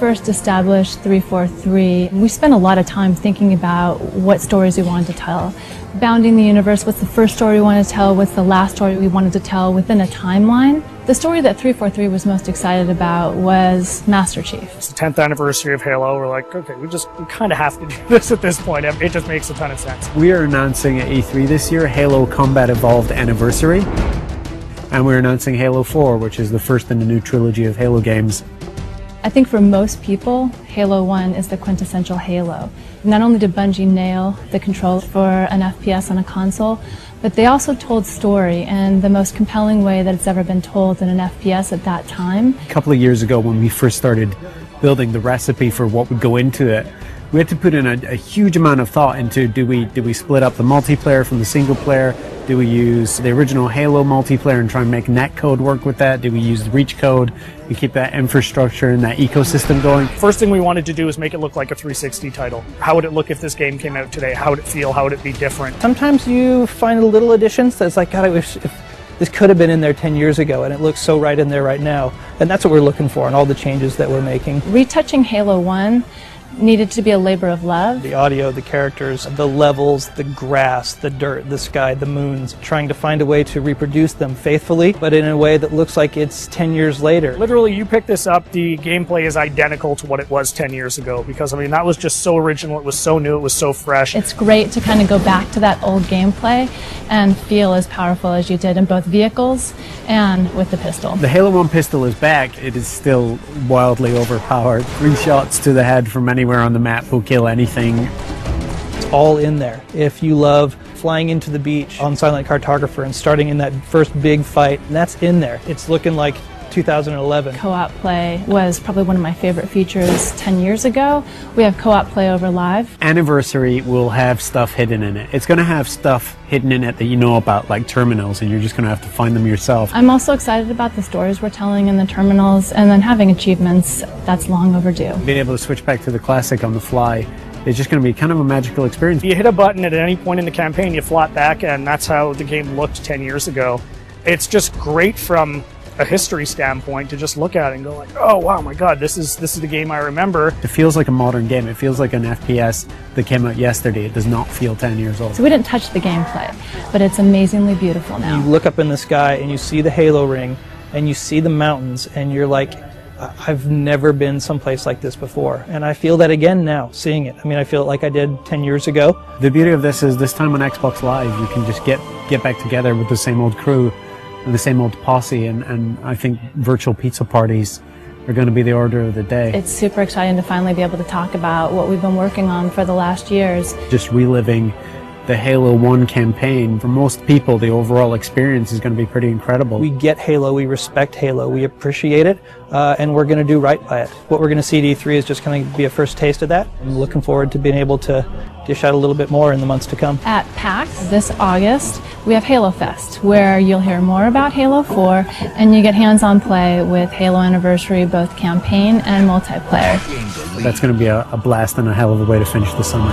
first established 343, we spent a lot of time thinking about what stories we wanted to tell. Bounding the universe, what's the first story we wanted to tell, what's the last story we wanted to tell within a timeline. The story that 343 was most excited about was Master Chief. It's the 10th anniversary of Halo. We're like, okay, we kind of have to do this at this point. It just makes a ton of sense. We are announcing at E3 this year Halo Combat Evolved Anniversary. And we're announcing Halo 4, which is the first in the new trilogy of Halo games. I think for most people, Halo 1 is the quintessential Halo. Not only did Bungie nail the controls for an FPS on a console, but they also told story in the most compelling way that it's ever been told in an FPS at that time. A couple of years ago when we first started building the recipe for what would go into it, we had to put in a huge amount of thought into do we split up the multiplayer from the single player? Do we use the original Halo multiplayer and try and make netcode work with that? Do we use the reach code and keep that infrastructure and that ecosystem going? First thing we wanted to do is make it look like a 360 title. How would it look if this game came out today? How would it feel? How would it be different? Sometimes you find little additions that's like, God, I wish if this could have been in there 10 years ago, and it looks so right in there right now. And that's what we're looking for in all the changes that we're making. Retouching Halo 1 needed to be a labor of love. The audio, the characters, the levels, the grass, the dirt, the sky, the moons, trying to find a way to reproduce them faithfully, but in a way that looks like it's 10 years later. Literally, you pick this up, the gameplay is identical to what it was 10 years ago, because I mean, that was just so original, it was so new, it was so fresh. It's great to kind of go back to that old gameplay and feel as powerful as you did in both vehicles and with the pistol. The Halo 1 pistol is back. It is still wildly overpowered. 3 shots to the head from anywhere on the map will kill anything. It's all in there. If you love flying into the beach on Silent Cartographer and starting in that first big fight, that's in there. It's looking like 2011. Co-op play was probably one of my favorite features 10 years ago. We have co-op play over live. Anniversary will have stuff hidden in it. It's going to have stuff hidden in it that you know about, like terminals, and you're just going to have to find them yourself. I'm also excited about the stories we're telling in the terminals, and then having achievements. That's long overdue. Being able to switch back to the classic on the fly is just going to be kind of a magical experience. You hit a button at any point in the campaign, you flop back, and that's how the game looked 10 years ago. It's just great from a history standpoint to just look at it and go like, oh wow, my god, this is the game I remember. It feels like a modern game. It feels like an FPS that came out yesterday. It does not feel 10 years old. So we didn't touch the gameplay, but it's amazingly beautiful now. You look up in the sky and you see the Halo ring and you see the mountains and you're like, I've never been someplace like this before. And I feel that again now, seeing it. I mean, I feel it like I did 10 years ago. The beauty of this is this time on Xbox Live, you can just get back together with the same old crew and the same old posse, and I think virtual pizza parties are going to be the order of the day. It's super exciting to finally be able to talk about what we've been working on for the last years. Just reliving the Halo 1 campaign. For most people, the overall experience is going to be pretty incredible. We get Halo, we respect Halo, we appreciate it, and we're going to do right by it. What we're going to see at E3 is just going to be a first taste of that. I'm looking forward to being able to dish out a little bit more in the months to come. At PAX this August, we have Halo Fest, where you'll hear more about Halo 4, and you get hands-on play with Halo Anniversary, both campaign and multiplayer. That's going to be a blast and a hell of a way to finish the summer.